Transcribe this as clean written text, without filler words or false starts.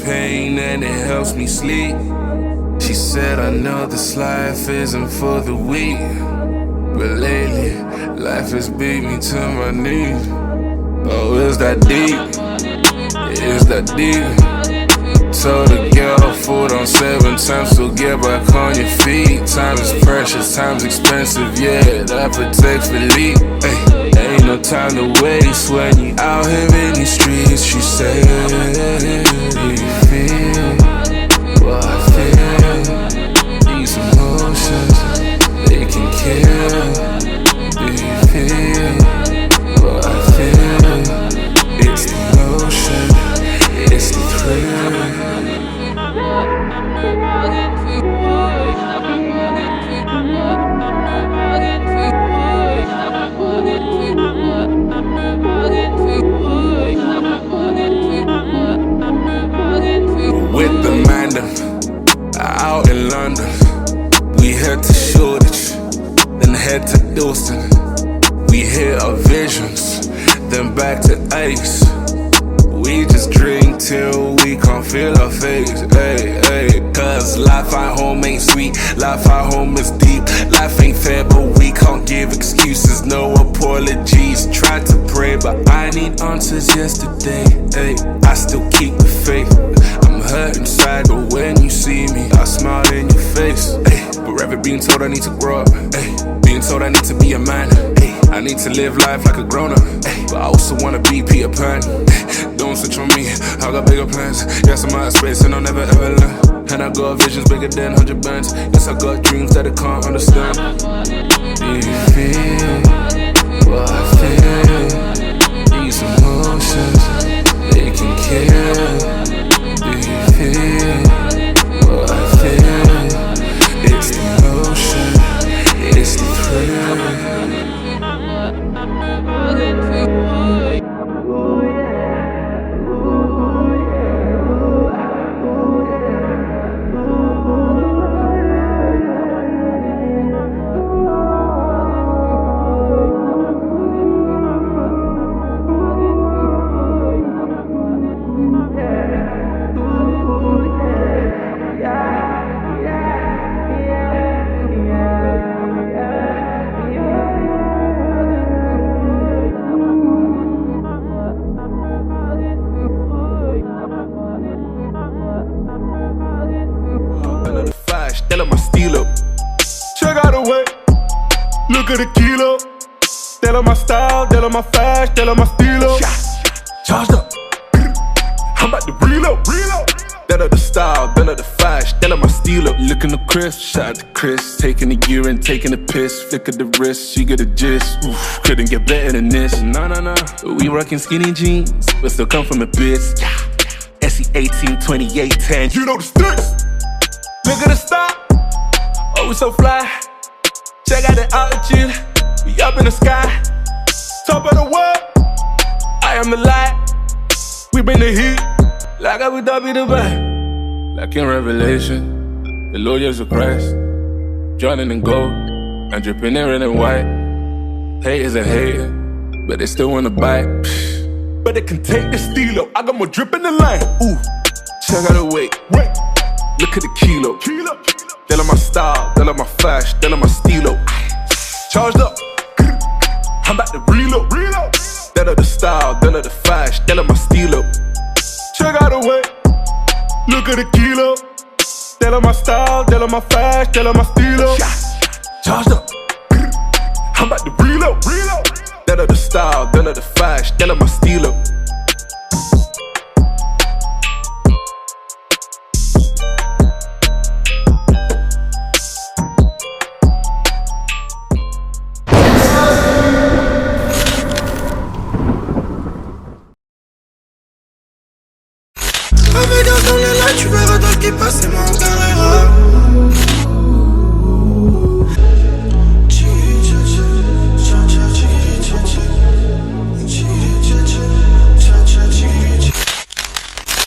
pain and it helps me sleep. She said, I know this life isn't for the weak, but lately, life has beat me to my knees. Oh, is that deep? Is that deep? Told the girl, food on 7 times, so get back on your feet. Time is precious, time's expensive, yeah, that protects Philippe. Hey, ain't no time to waste when you out here in these streets. She said, do you feel what I feel? These emotions, they can kill. Do you feel what I feel? It's the motion, it's the thrill. With the man out in London, we head to Shoreditch, then head to Dalston. We hear our visions, then back to Ace. We just drink till we can't feel our face, hey, hey. Cause life at home ain't sweet, life at home is deep. Life ain't fair, but we can't give excuses, no apologies. Tried to pray, but I need answers yesterday, hey. I still keep the faith. I'm hurt inside, but when you see me, I smile in your face, hey. Forever being told I need to grow up, hey. Being told I need to be a man, hey. I need to live life like a grown-up, hey. But I also wanna be Peter Pan, hey. Don't switch on me, I got bigger plans. Yes, I'm out of space and I'll never ever learn. And I got visions bigger than 100 bands. Yes, I got dreams that I can't understand. Do you feel what I feel? These emotions, they can kill. Do you feel what I feel? It's the motion, it's the thrill. Tell my stilo. Check out the way. Look at the kilo. Tell her my style, tell her my flash, tell her my stilo. Charged up. I'm about to reload. Tell her the style, tell her the flash, tell her my stilo. Looking the crisp, shout out to Chris. Taking the urine, taking the piss. Flick of the wrist, she get a gist. Oof, couldn't get better than this. Nah. We rockin' skinny jeans, but still come from a biz. SE 18, 28, 10. You know the sticks. Look at the style. Oh, we so fly. Check out the altitude. We up in the sky. Top of the world. I am the light. We bring the heat. Like Abu Dhabi, Dubai. Like in Revelation, the lawyers of Christ. Drowning in gold and dripping in red and white. Haters are hating, but they still wanna bite. But they can take the stilo. I got more drip in the line. Ooh, check out the weight. Look at the kilo. Tell her my style, tell her my flash, tell her my stilo. Charged up. I'm about to reload. Tell her the style, tell her the flash, tell her my stilo. Check out the way. Look at the kilo. Tell her my style, tell her my flash, tell her my stilo. Charged up. I'm about to reload. Tell her the style, tell her the flash, tell her my stilo. Avec dans les lights, tu verras dans ce qui passe, c'est mon carrera.